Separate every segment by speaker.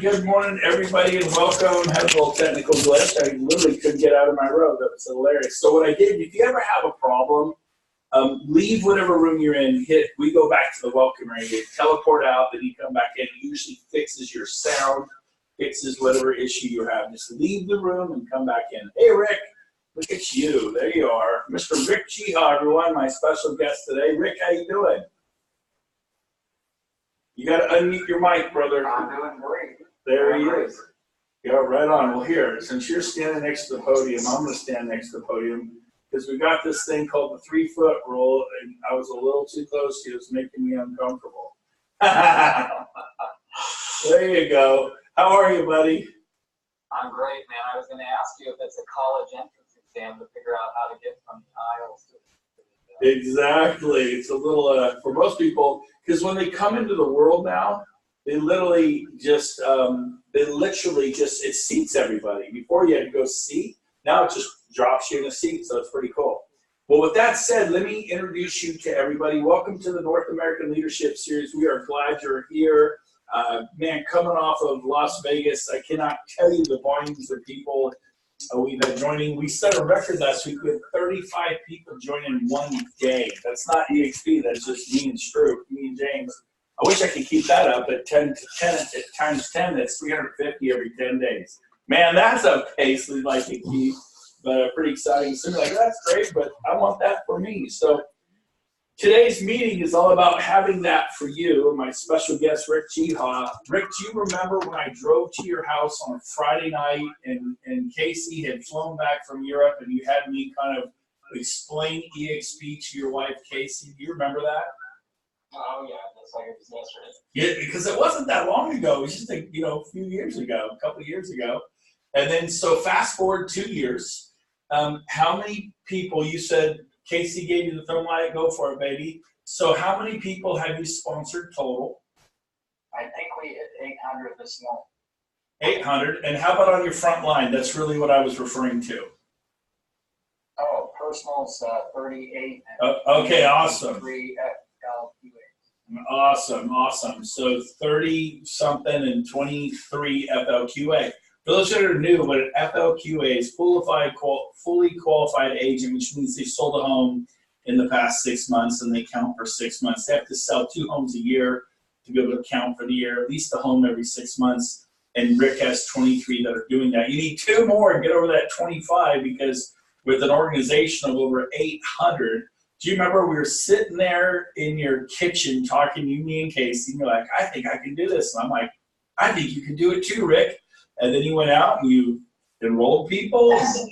Speaker 1: Good morning, everybody, and welcome. Had a little technical glitch. I literally couldn't get out of my row. That was hilarious. So what I did, if you ever have a problem, leave whatever room you're in. We go back to the welcome area. You teleport out, then you come back in. It usually fixes your sound, fixes whatever issue you have. Just leave the room and come back in. Hey, Rick, look at you. There you are. Mr. Rick Geha, everyone, my special guest today. Rick, how you doing? You got to unmute your mic, brother.
Speaker 2: I'm doing great.
Speaker 1: There he is. Yeah, right on. Well, here, since you're standing next to the podium, I'm going to stand next to the podium because we got this thing called the 3-foot rule, and I was a little too close to you. It was making me uncomfortable. There you go. How are you, buddy?
Speaker 2: I'm great, man. I was going to ask you if it's a college entrance exam to figure out how to get from the aisles to
Speaker 1: Exactly. It's a little, for most people, because when they come into the world now, they literally just, it seats everybody. Before you had to go seat, now it just drops you in a seat, so it's pretty cool. Well, with that said, let me introduce you to everybody. Welcome to the North American Leadership Series. We are glad you're here. Man, coming off of Las Vegas, I cannot tell you the volumes of people we've had joining. We set a record last week with 35 people joining in one day. That's not EXP, that's just me and James. I wish I could keep that up at 10 times 10, that's 350 every 10 days. Man, that's a pace we'd like to keep, but pretty exciting. So like, that's great, but I want that for me. So today's meeting is all about having that for you. My special guest, Rick Geha. Rick, do you remember when I drove to your house on a Friday night and Casey had flown back from Europe and you had me kind of explain EXP to your wife, Casey? Do you remember that?
Speaker 2: Oh, yeah, that's like it was yesterday.
Speaker 1: Yeah, because it wasn't that long ago. It was just a few years ago, a couple of years ago. And then, so fast forward 2 years. How many people, you said Casey gave you the thumb light, go for it, baby. So how many people have you sponsored total?
Speaker 2: I think we hit 800 this morning.
Speaker 1: 800. And how about on your front line? That's really what I was referring to.
Speaker 2: Oh, personals, 38.
Speaker 1: Okay, awesome.
Speaker 2: 3 FLQA.
Speaker 1: Awesome. So 30-something and 23 FLQA. For those that are new, what an FLQA is, fully qualified agent, which means they sold a home in the past 6 months and they count for 6 months. They have to sell 2 homes a year to be able to count for the year, at least a home every 6 months. And Rick has 23 that are doing that. You need 2 more and get over that 25 because with an organization of over 800, do you remember we were sitting there in your kitchen talking, me and Casey, and you're like, I think I can do this. And I'm like, I think you can do it too, Rick. And then you went out and you enrolled people, and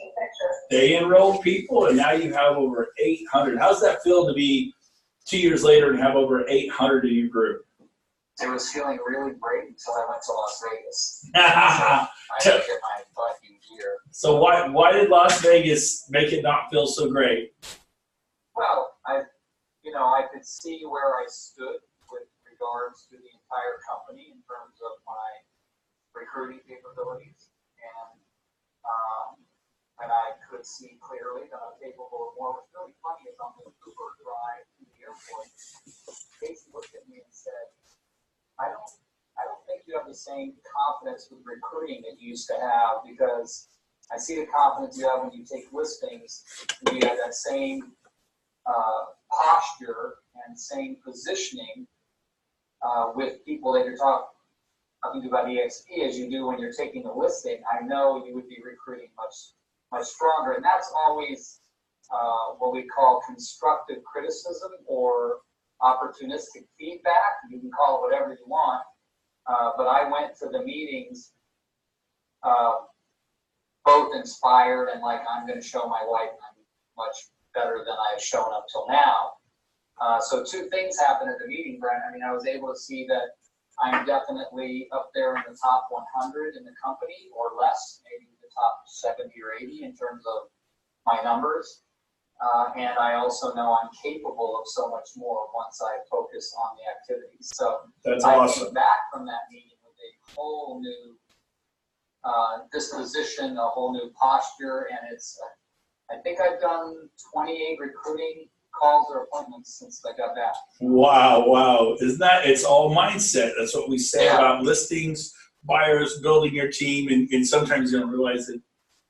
Speaker 1: they enrolled people, and now you have over 800. How's that feel to be 2 years later and have over 800 in your group?
Speaker 2: It was feeling really great until I went to Las Vegas. So I had to get my butt in gear.
Speaker 1: So why did Las Vegas make it not feel so great?
Speaker 2: Well, I could see where I stood with regards to the entire company in terms of my recruiting capabilities, and I could see clearly that I'm capable of more. What's really funny is on the Uber drive to the airport, Casey looked at me and said, I don't think you have the same confidence with recruiting that you used to have, because I see the confidence you have when you take listings, and you have that same posture and same positioning with people that you're talking about EXP as you do when you're taking the listing. I know you would be recruiting much stronger, and that's always what we call constructive criticism or opportunistic feedback. You can call it whatever you want, but I went to the meetings both inspired and like, I'm going to show my wife I'm much better than I've shown up till now. So 2 things happened at the meeting, Brent. I mean, I was able to see that I'm definitely up there in the top 100 in the company, or less, maybe the top 70 or 80 in terms of my numbers. And I also know I'm capable of so much more once I focus on the activities. So
Speaker 1: that's
Speaker 2: I
Speaker 1: awesome.
Speaker 2: came back from that meeting with a whole new disposition, a whole new posture, and it's, I think I've done 28 recruiting calls or appointments since I got back.
Speaker 1: Wow. Isn't that, it's all mindset. That's what we say about listings, buyers, building your team, and sometimes you don't realize that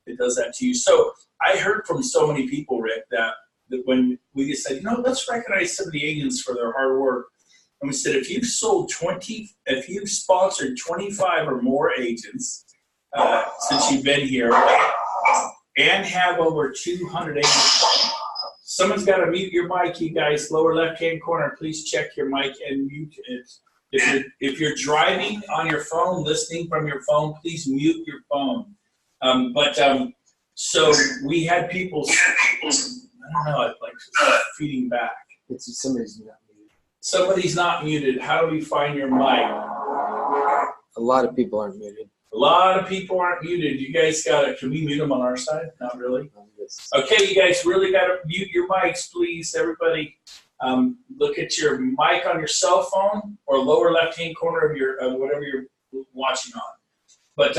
Speaker 1: it does that to you. So I heard from so many people, Rick, that when we just said, let's recognize some of the agents for their hard work. And we said, if you've sponsored 25 or more agents since you've been here and have over 200 agents, someone's got to mute your mic, you guys. Lower left-hand corner, please check your mic and mute it. If you're driving on your phone, listening from your phone, please mute your phone. So we had people, I don't know, like feeding back.
Speaker 3: Somebody's not muted.
Speaker 1: Somebody's not muted. How do we find your mic?
Speaker 3: A lot of people aren't muted.
Speaker 1: A lot of people aren't muted. You guys can we mute them on our side? Not really. Okay, you guys really got to mute your mics, please, everybody. Look at your mic on your cell phone or lower left-hand corner of your whatever you're watching on. But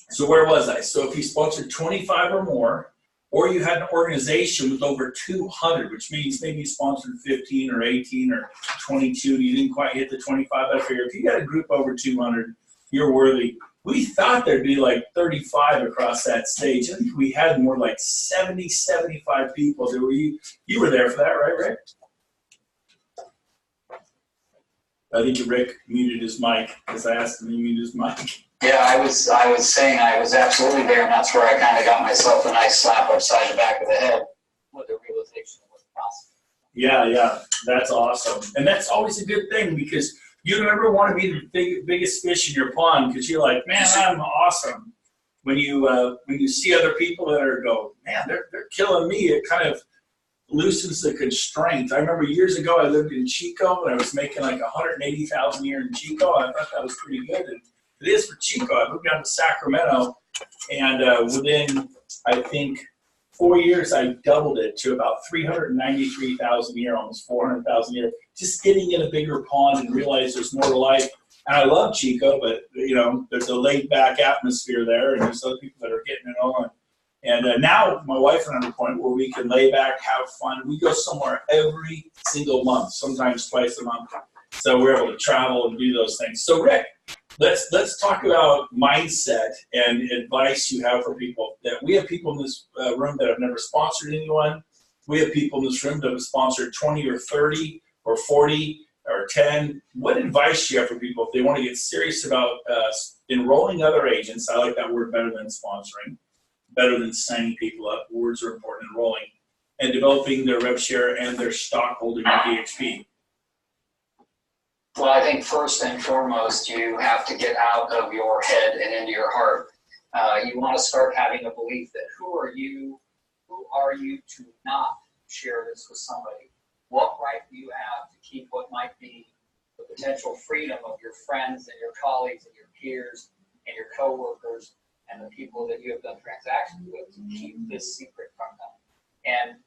Speaker 1: so where was I? So if you sponsored 25 or more, or you had an organization with over 200, which means maybe you sponsored 15 or 18 or 22, you didn't quite hit the 25. I figure if you got a group over 200, you're worthy. We thought there'd be like 35 across that stage. I think we had more like 70, 75 people. You were there for that, right, Rick? I think Rick muted his mic because I asked him to mute his mic.
Speaker 2: Yeah, I was saying I was absolutely there, and that's where I kind of got myself a nice slap upside the back of the head with the realization it was possible.
Speaker 1: Yeah, that's awesome. And that's always a good thing because you never want to be the biggest fish in your pond because you're like, man, I'm awesome. When you see other people that man, they're killing me, it kind of loosens the constraint. I remember years ago I lived in Chico and I was making like $180,000 a year in Chico. I thought that was pretty good. And it is for Chico. I moved down to Sacramento, and within, I think, 4 years, I doubled it to about $393,000 a year, almost $400,000 a year. Just getting in a bigger pond and realize there's more to life. And I love Chico, but there's a laid-back atmosphere there, and there's other people that are getting it on. And now my wife and I are at a point where we can lay back, have fun. We go somewhere every single month, sometimes twice a month. So we're able to travel and do those things. So Rick, let's talk about mindset and advice you have for people. That we have people in this room that have never sponsored anyone. We have people in this room that have sponsored 20 or 30 or 40 or 10. What advice do you have for people if they want to get serious about enrolling other agents? I like that word better than sponsoring, better than signing people up. Words are important, enrolling, and developing their rev share and their stock holding in DXP.
Speaker 2: Well, I think first and foremost, you have to get out of your head and into your heart. You want to start having a belief that who are you to not share this with somebody? What right do you have to keep what might be the potential freedom of your friends and your colleagues and your peers and your coworkers and the people that you have done transactions with to keep this secret from them? And,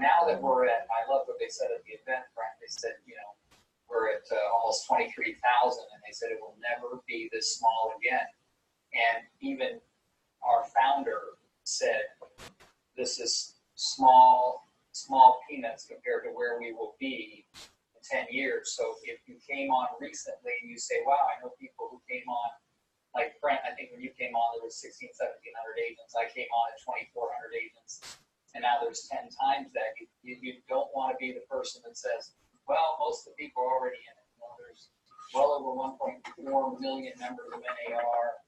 Speaker 2: now that we're I love what they said at the event, Brent, they said, we're at almost 23,000, and they said it will never be this small again. And even our founder said, this is small peanuts compared to where we will be in 10 years. So if you came on recently and you say, wow, I know people who came on, like Brent, I think when you came on, there was 1,600, 1,700 agents. I came on at 2,400 agents, and now there's 10 times that. You don't want to be the person that says, well, most of the people are already in it. There's well over 1.4 million members of NAR.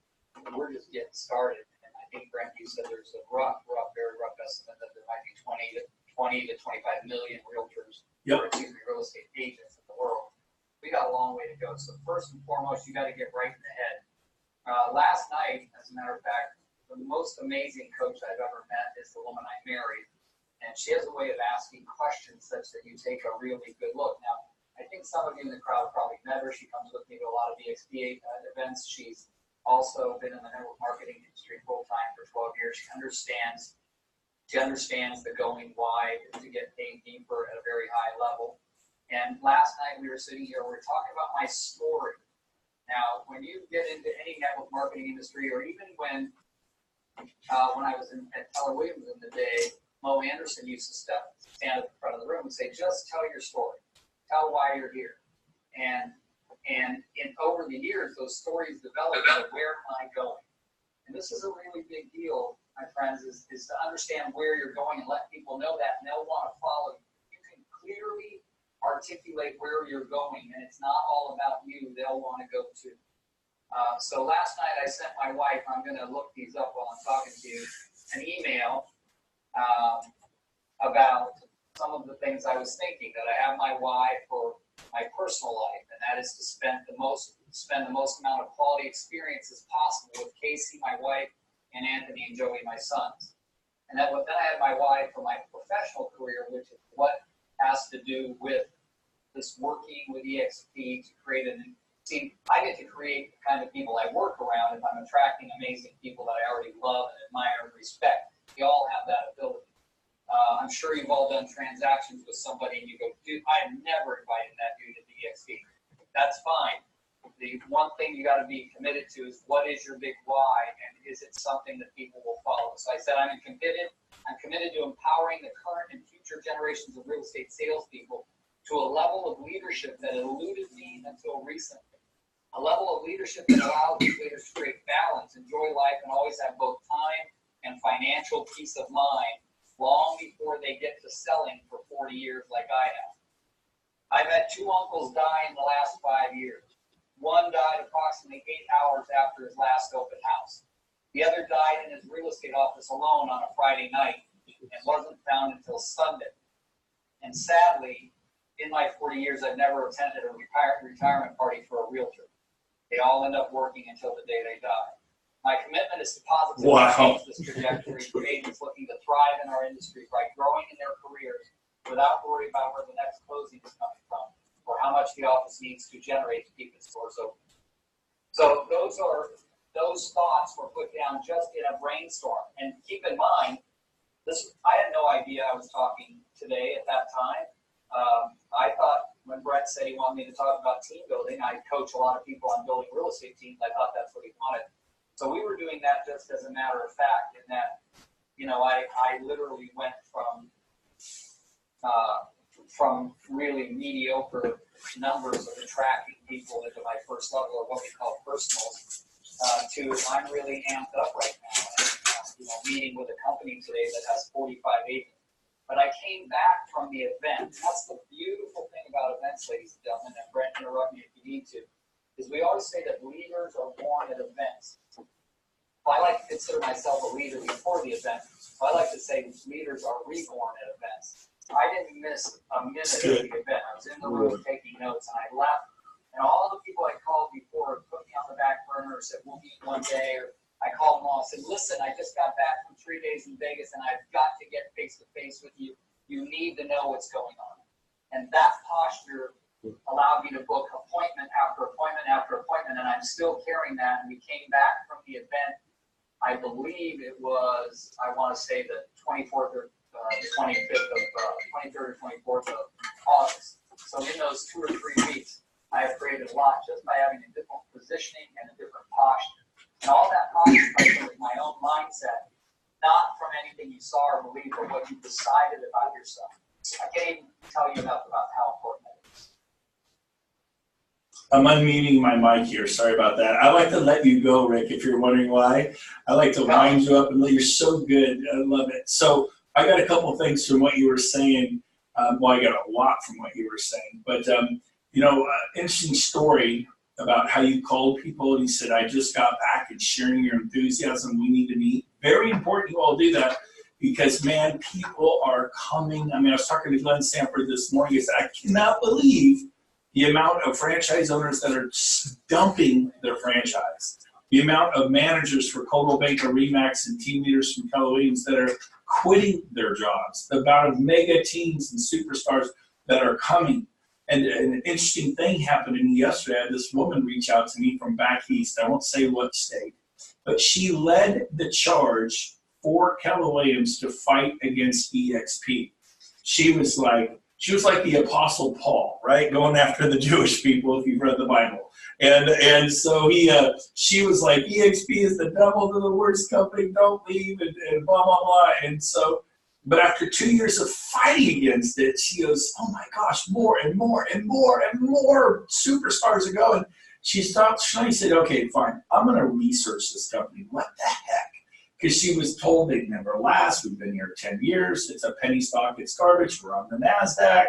Speaker 2: We're just getting started. And I think, Brent, you said there's a very rough estimate that there might be 20 to 25 million realtors, or real estate agents in the world. We got a long way to go. So first and foremost, you got to get right in the head. Last night, as a matter of fact, the most amazing coach I've ever met is the woman I married. And she has a way of asking questions such that you take a really good look. Now, I think some of you in the crowd probably met her. She comes with me to a lot of DXP events. She's also been in the network marketing industry full-time for 12 years. She understands the going wide to get paid deeper at a very high level. And last night we were sitting here, we were talking about my story. Now, when you get into any network marketing industry, or even when I was at Keller Williams in the day, Mo Anderson used to stand at the front of the room and say, just tell your story. Tell why you're here. And And over the years, those stories develop of where am I going? And this is a really big deal, my friends, is to understand where you're going and let people know that, and they'll want to follow you. You can clearly articulate where you're going, and it's not all about you. They'll want to go too. So last night I sent my wife, I'm going to look these up while I'm talking to you, an email about some of the things I was thinking, that I have my why for my personal life, and that is to spend the most amount of quality experiences possible with Casey, my wife, and Anthony and Joey, my sons. And then I had my why for my professional career, which is what has to do with this working with EXP to create I get to create the kind of people I work around if I'm attracting amazing people that I already love and admire and respect. We all have that ability. I'm sure you've all done transactions with somebody and you go, dude, I'm never inviting that dude to the EXP. That's fine. The one thing you got to be committed to is what is your big why, and is it something that people will follow? So I said I'm committed to empowering the current and future generations of real estate salespeople to a level of leadership that eluded me until recently. A level of leadership that allows these leaders to create balance, enjoy life, and always have both time and financial peace of mind long before they get to selling for 40 years like I have. I've had 2 uncles die in the last 5 years. One died approximately 8 hours after his last open house. The other died in his real estate office alone on a Friday night and wasn't found until Sunday. And sadly, in my 40 years, I've never attended a retirement party for a realtor. They all end up working until the day they die. My commitment is to positively change this trajectory for agents looking to thrive in our industry by growing in their careers without worrying about where the next closing is coming from or how much the office needs to generate to keep its doors open. So those thoughts were put down just in a brainstorm. And keep in mind, I had no idea I was talking today at that time. I thought when Brent said he wanted me to talk about team building, I coach a lot of people on building real estate teams. I thought that's what he wanted. So we were doing that just as a matter of fact, in that, I literally went from really mediocre numbers of attracting people into my first level, or what we call personals, to I'm really amped up right now. Meeting with a company today that has 45 agents. But I came back from the event. That's the beautiful thing about events, ladies and gentlemen, and Brent, interrupt me if you need to, is we always say that leaders are born at events. Well, I like to consider myself a leader before the event. I like to say leaders are reborn at events. I didn't miss a minute of the event. I was in the room taking notes, and I left. And all the people I called before put me on the back burner or said, we'll meet one day, or I called them all and said, listen, I just got back from 3 days in Vegas and I've got to get face-to-face with you. You need to know what's going on. And that posture allowed me to book appointment after appointment after appointment, and I'm still carrying that. And we came back from the event, I believe it was, I want to say the 24th or 25th of, 23rd or 24th of August. So in those 2 or 3 weeks, I have created a lot just by having a different positioning and a different posture. And all that posture comes from my own mindset, not from anything you saw or believed, but what you decided about yourself. I can't even tell you enough about how important that is.
Speaker 1: I'm unmuting my mic here. Sorry about that. I like to let you go, Rick, if you're wondering why. I like to wind you up and let you're so good. I love it. So I got a couple of things from what you were saying. Well, I got a lot from what you were saying. But, interesting story about how you called people and you said, I just got back, and sharing your enthusiasm. We need to meet. Very important you all do that, because, man, people are coming. I mean, I was talking to Glenn Sanford this morning. He said, I cannot believe the amount of franchise owners that are dumping their franchise. The amount of managers for Coldwell Banker, Remax, and team leaders from Keller Williams that are quitting their jobs. The amount of mega teams and superstars that are coming. And an interesting thing happened to me yesterday. I had this woman reach out to me from back east. I won't say what state, but she led the charge for Keller Williams to fight against EXP. She was like the Apostle Paul, right? Going after the Jewish people, if you've read the Bible. And so she was like, EXP is the devil, they're the worst company, don't leave, and blah, blah, blah. And so But after 2 years of fighting against it, she goes, oh my gosh, more and more and more and more superstars are going. She said, okay, fine, I'm going to research this company. What the heck? Because she was told they'd never last. We've been here 10 years. It's a penny stock. It's garbage. We're on the NASDAQ.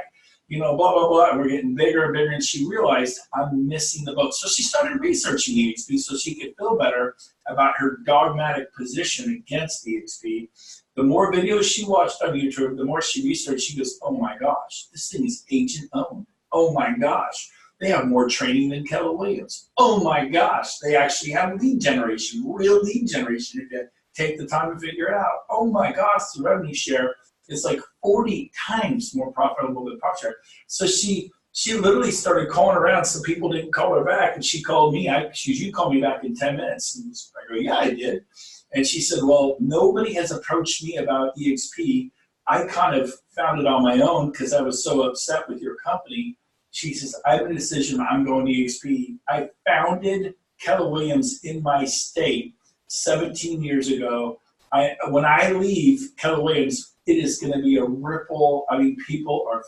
Speaker 1: You know, blah, blah, blah. And we're getting bigger and bigger. And she realized I'm missing the boat. So she started researching EXP so she could feel better about her dogmatic position against EXP. The more videos she watched on YouTube, the more she researched, she goes, oh my gosh, this thing is agent owned. Oh my gosh, they have more training than Keller Williams. Oh my gosh, they actually have lead generation, real lead generation if you take the time to figure it out. Oh my gosh, the revenue share is like 40 times more profitable than profit share. So she literally started calling around. Some people didn't call her back, and she called me. She goes, you called me back in 10 minutes. And I go, yeah, I did. And she said, well, nobody has approached me about EXP. I kind of found it on my own because I was so upset with your company. She says, I have a decision. I'm going to EXP. I founded Keller Williams in my state 17 years ago. When I leave Keller Williams, it is going to be a ripple. I mean, people are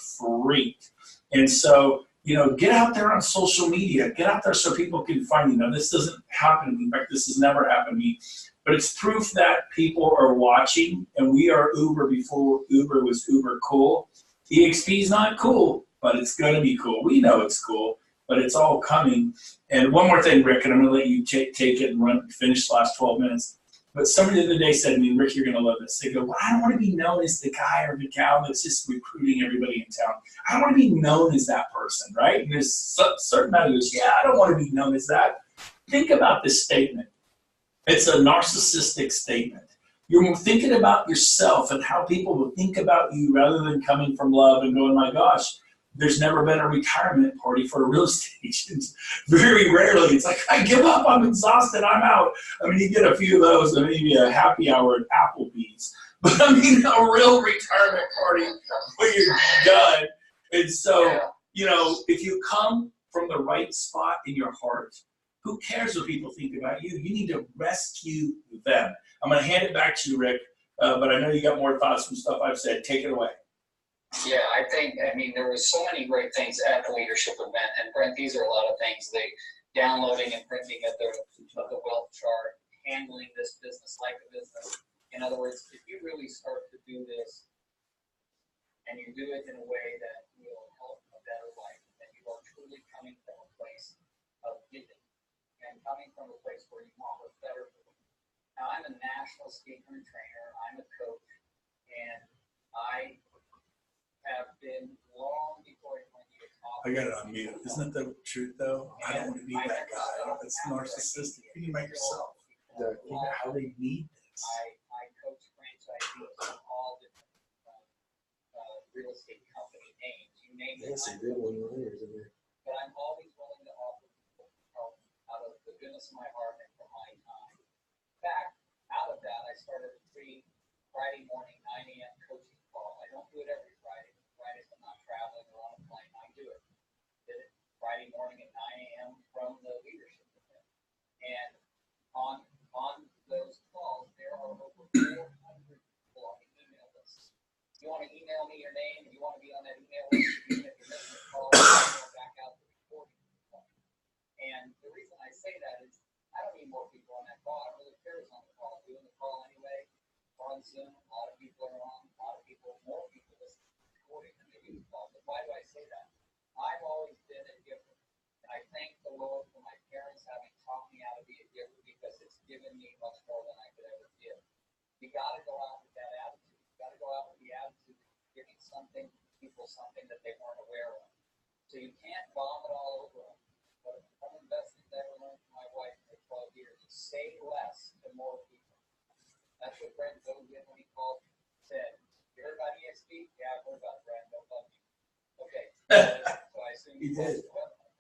Speaker 1: freaked. And so, you know, get out there on social media. Get out there so people can find you. Now, this doesn't happen to me. In fact, this has never happened to me. But it's proof that people are watching, and we are Uber before Uber was Uber cool. EXP is not cool, but it's going to be cool. We know it's cool, but it's all coming. And one more thing, Rick, and I'm going to let you take it and finish the last 12 minutes. But somebody the other day said to me, Rick, you're going to love this. They go, well, I don't want to be known as the guy or the gal that's just recruiting everybody in town. I don't want to be known as that person, right? And there's a certain amount of goes, yeah, I don't want to be known as that. Think about this statement. It's a narcissistic statement. You're thinking about yourself and how people will think about you rather than coming from love and going, my gosh, there's never been a retirement party for a real estate agent. Very rarely. It's like, I give up, I'm exhausted, I'm out. I mean, you get a few of those and maybe a happy hour at Applebee's. But I mean, a real retirement party where you're done. And so, you know, if you come from the right spot in your heart, who cares what people think about you? You need to rescue them. I'm going to hand it back to you, Rick, but I know you got more thoughts from stuff I've said. Take it away.
Speaker 2: Yeah, I mean, there was so many great things at the leadership event, and Brent, these are a lot of things. Downloading and printing of the wealth chart, handling this business like a business. In other words, if you really start to do this, and you do it in a way that will help a better life, then you are truly coming from a place of giving. And coming from a place where you want what's better for them. Now, I'm a national speaker and trainer. I'm a coach, and I have been long before I went to talk.
Speaker 1: I got it on mute. Isn't that the truth, though? I don't want to be that guy. That's narcissistic. Think about yourself. Think about how they need this.
Speaker 2: I coach franchisees from all different real estate company names. You name it.
Speaker 3: That's a good one.
Speaker 2: But I'm always willing to offer people help out of the goodness of my heart and from my time. In fact, out of that, I started a free Friday morning 9 a.m. coaching call. I don't do it every Friday. Fridays I'm not traveling or on a plane. I do it. Did it Friday morning at 9 a.m. from the leadership event. And on those calls, there are over 400 people on the email list. If you want to email me your name and you want to be on that email list, even if you're missing a call, I'll back out the recording. And the reason I say that is I don't need more people on that call. I don't really care who's on the call. I'm doing the call anyway. We're on Zoom. A lot of people are on. A lot of people, more people listen to the recording than they do the call. But why do I say that? I've always been a giver. And I thank the Lord for my parents having taught me how to be a giver because it's given me much more than I could ever give. You got to go out with that attitude. You got to go out with the attitude of giving people something that they weren't aware of. So you can't bomb it all over them. But one of the best things I ever learned from my wife for 12 years is say less to more people. That's what Brent Gove did when he called me. Said, you heard about EXP? Yeah, I've heard about Brent. Don't love you. Okay. So I assume you watched the webinar.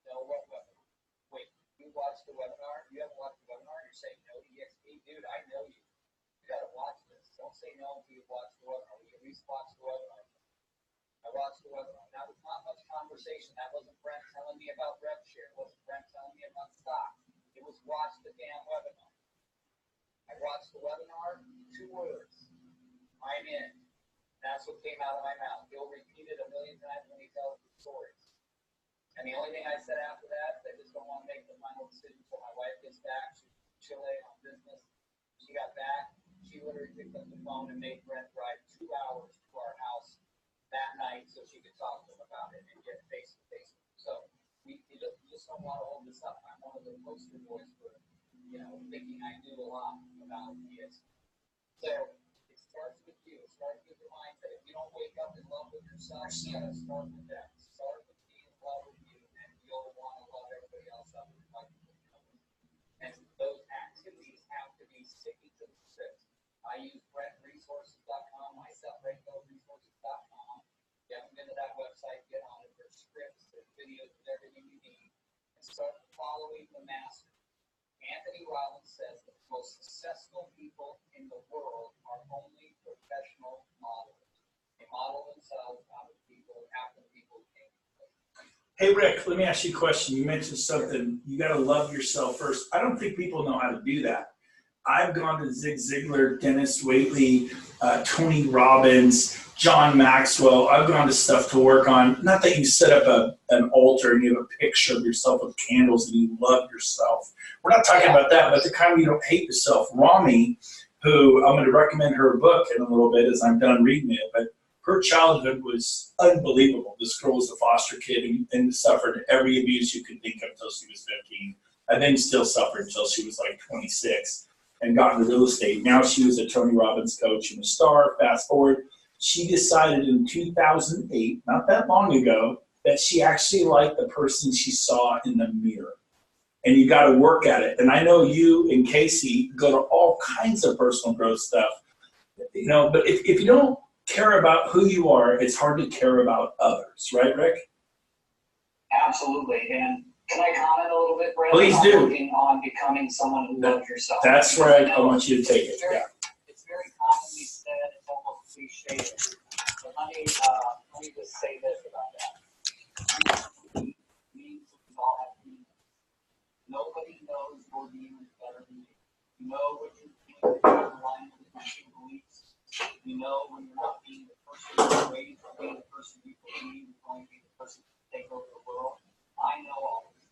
Speaker 2: No, what webinar? Wait, you watched the webinar? You haven't watched the webinar? You're saying no to EXP? Dude, I know you. You got to watch this. Don't say no until you watch the webinar. You at least watch the webinar. I watched the webinar. Now, there's not much conversation. That wasn't Brent telling me about rev share. It wasn't Brent telling me about stock. It was watch the damn webinar. I watched the webinar, 2 words. I'm in. that's what came out of my mouth. He'll repeat it a million times when he tells the stories. And the only thing I said after that is I just don't want to make the final decision until my wife gets back. She's in Chile on business. She got back. She literally picked up the phone and made Brent drive 2 hours to our house that night so she could talk to him about it and get face to face. So you just don't want to hold this up. I'm one of the poster boys for, thinking I knew a lot about kids. So it starts with you. It starts with your mindset. If you don't wake up in love with yourself, you gotta start with that. Start with being in love with you, and you'll want to love everybody else up in life. And those activities have to be sticking to the script. I use BrentResources.com, myself, BrentGoveResources.com. If you haven't been to that website, get on it. There's scripts, there's videos, there's everything you need. And start following the master. Anthony Robbins says that the most successful people in the world are only professional models. They model themselves out of people, after the people who came.
Speaker 1: Hey, Rick, let me ask you a question. You mentioned something. You got to love yourself first. I don't think people know how to do that. I've gone to Zig Ziglar, Dennis Waitley, Tony Robbins, John Maxwell. I've gone to stuff to work on. Not that you set up an altar and you have a picture of yourself with candles and you love yourself. We're not talking about that, but the kind where you don't hate yourself. Rami, who I'm going to recommend her book in a little bit as I'm done reading it, but her childhood was unbelievable. This girl was a foster kid and suffered every abuse you could think of until she was 15, and then still suffered until she was like 26 and got into real estate. Now she was a Tony Robbins coach and a star. Fast forward, she decided in 2008, not that long ago, that she actually liked the person she saw in the mirror. And you got to work at it. And I know you and Casey go to all kinds of personal growth stuff, but if you don't care about who you are, it's hard to care about others, right, Rick?
Speaker 2: Absolutely. And can I comment a little bit, Brent?
Speaker 1: Please do.
Speaker 2: Working on becoming someone who loves yourself.
Speaker 1: That's where I want you to take it. Yeah.
Speaker 2: It's very commonly said, it's almost cliche. But let me just say this about that. We all have demons. Nobody knows your demons better than you. You know what you think is in line with your beliefs. You know when you're not being the person you're raised to be, the person you believe is going to be the person to take over the world. I know all this.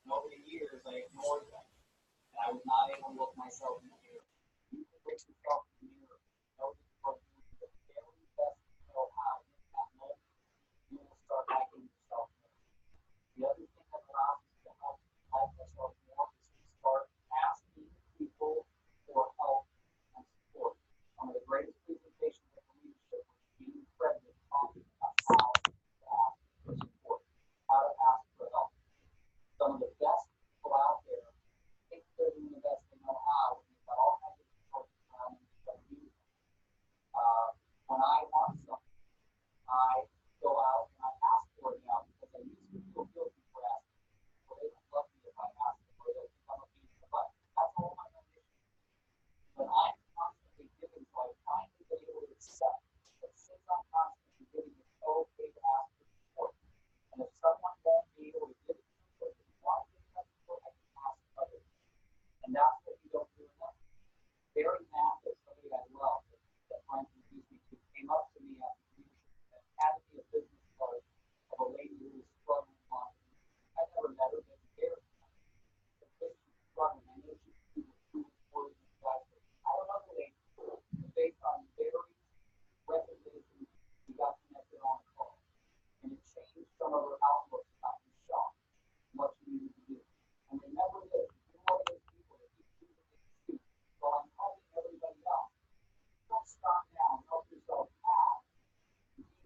Speaker 2: Over the years, I ignored them. And I was not able to look myself in the mirror. You can look yourself in the mirror. Know that you're doing the very best you know how. In that moment, you will start liking yourself more. The other thing that allows us to help like ourselves more is to start asking people for help and support. One of the greatest presentations of leadership was being president talking about how to ask for support, how to ask for help. Some of the best people out there think they're doing the best they know how, and they've got all kinds of resources around them to do it. When I want something, I go out and I ask for it now because I used to feel guilty for asking. Well, they don't love me if I ask them, or they'll become a piece of butt. That's all my ambition. But I'm constantly giving, so I finally been able to accept that since I'm constantly giving, it's okay to ask for support. And if someone won't be able to give it to me, but if you want to give that support, I can ask others. And that's what you don't do enough. Barry Mathis, somebody I love, that Brent introduced me to, came up to me after leadership and handed me a business card of a lady who was struggling with marketing. I never met her, but Barry Mathis. The place she's struggling, I know she's doing words and guys. I don't know the lady, but based on Barry's recommendation, we got connected on the call. And it changed some of her outlook about the shop, what she needed to do. And remember this, you're one of those people that keep choosing to excuse. While I'm helping everybody else, don't stop now and help yourself now.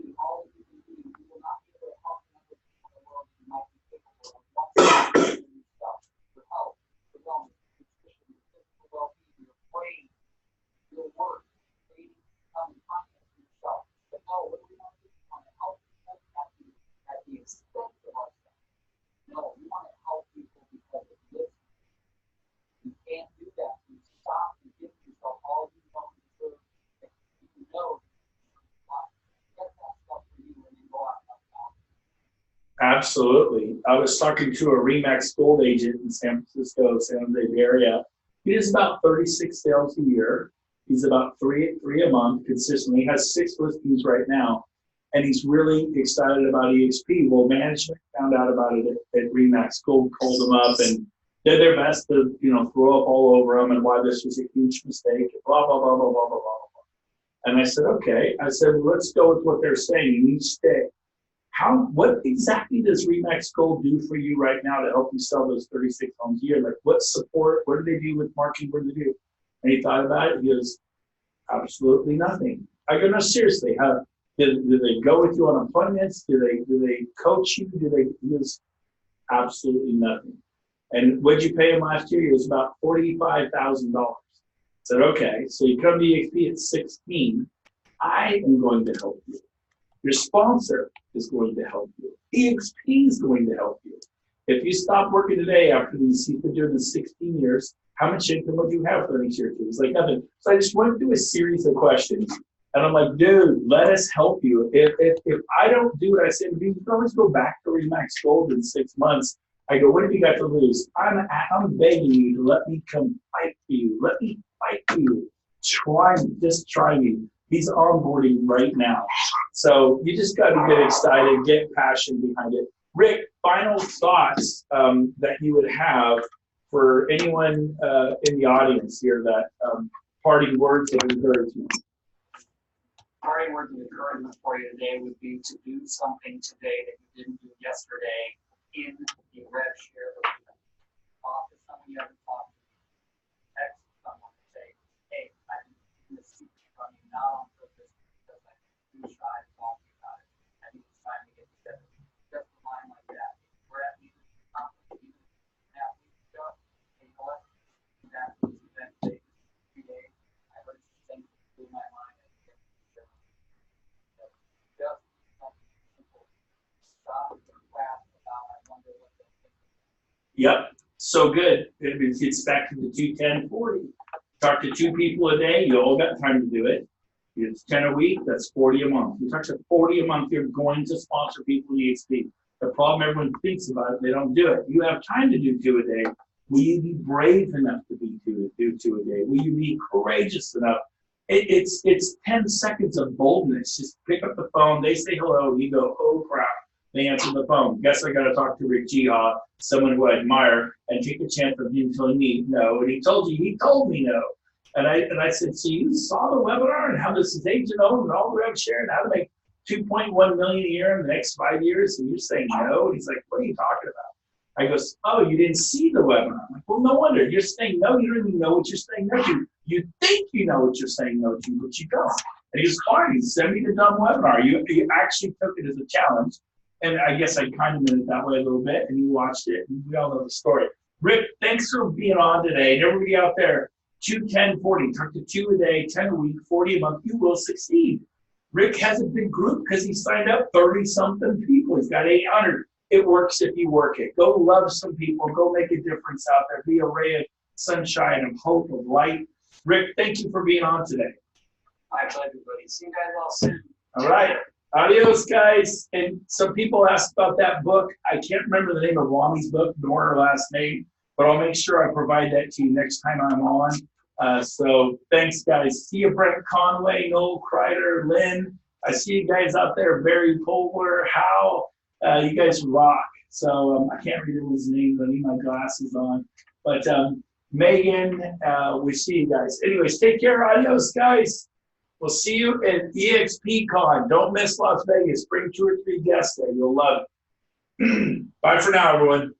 Speaker 2: You all that you can do, you will not be able to help another people in the world that you might be capable of. Once you do yourself, your health, your wellness, your nutrition, your physical well-being, your brain, your work, creating income and finance for yourself. But no, what do we want to do? We want to help people at the expense of ourselves. No, we want to help people because of this. You can't do that. You stop and give yourself all you don't deserve. You know get that stuff for you and then go out and help.
Speaker 1: Absolutely. I was talking to a Remax gold agent in San Francisco, San Jose area. He does about 36 sales a year. He's about three a month consistently. He has 6 listings right now, and he's really excited about EXP. Well, management found out about it at Remax. Gove called him up and did their best to, throw up all over him and why this was a huge mistake. And blah blah blah blah blah blah blah. And I said, okay. I said, well, let's go with what they're saying. You need to stay. What exactly does Remax Gold do for you right now to help you sell those 36 homes a year? Like, what support? What do they do with marketing? What do they do? And he thought about it. He goes, absolutely nothing. I go, no, seriously. Do they go with you on appointments? Do they coach you? He goes, absolutely nothing. And what'd you pay him last year? It was about $45,000. I said, okay. So you come to EXP at 16. I am going to help you. Your sponsor is going to help you. EXP is going to help you. If you stop working today after you've been doing this 16 years, how much income would you have for next year? It was like nothing. So I just went through a series of questions. And I'm like, dude, let us help you. If I don't do what I say, you can always go back to Remax Gold in 6 months. I go, what have you got to lose? I'm begging you to let me come fight for you. Let me fight for you. Try me. Just try me. He's onboarding right now. So you just got to get excited, get passion behind it. Rick, final thoughts that you would have for anyone in the audience here that parting words of encouragement.
Speaker 2: Parting words of encouragement for you today would be to do something today that you didn't do yesterday in the rev share. Talk to someone you haven't talked to. Text someone and say, hey, I can do this from you now on purpose because I'm too shy to talk to you about it. I think it's time to get together. Just a line like that. We're at these conferences, even now we stuff, and you know what? That was event day, 3 days. I heard things through my mind. Just something simple. Stop and laugh about. I wonder what they'll think.
Speaker 1: Yep, so good. It gets back to the 2-10-40. Talk to 2 people a day. You all got time to do it. It's 10 a week. That's 40 a month. You talk to 40 a month. You're going to sponsor people in EXP. The problem everyone thinks about it, they don't do it. You have time to do 2 a day. Will you be brave enough to do 2 a day? Will you be courageous enough? It's 10 seconds of boldness. Just pick up the phone. They say hello. You go, oh crap. They answer the phone. Guess I got to talk to Rick Geha, someone who I admire, and take a chance of him telling me no. And he told me no. And I said, so you saw the webinar and how this is agent owned and all the rev share and how to make $2.1 million a year in the next 5 years, and you're saying no? And he's like, what are you talking about? I goes, oh, you didn't see the webinar. I'm like, well, no wonder. You're saying no. You don't even know what you're saying no to. You think you know what you're saying no to, but you don't. And he was fine. He sent me the dumb webinar. You actually took it as a challenge. And I guess I kind of meant it that way a little bit, and you watched it, and we all know the story. Rick, thanks for being on today. And everybody out there, 2-10-40. Talk to 2 a day, 10 a week, 40 a month. You will succeed. Rick has a big group because he signed up 30-something people. He's got 800. It works if you work it. Go love some people. Go make a difference out there. Be a ray of sunshine, of hope, of light. Rick, thank you for being on today.
Speaker 2: My pleasure, buddy. See you guys all soon.
Speaker 1: All right. Adios, guys. And some people asked about that book. I can't remember the name of Wami's book, nor her last name, but I'll make sure I provide that to you next time I'm on. So thanks, guys. See you, Brent Conway, Noel Kreider, Lynn. I see you guys out there, Barry Polver, Hal. You guys rock. So I can't read everyone's names. I need my glasses on. But Megan, we see you guys. Anyways, take care. Adios, guys. We'll see you at EXPCon. Don't miss Las Vegas. Bring 2 or 3 guests there. You'll love it. Bye for now, everyone.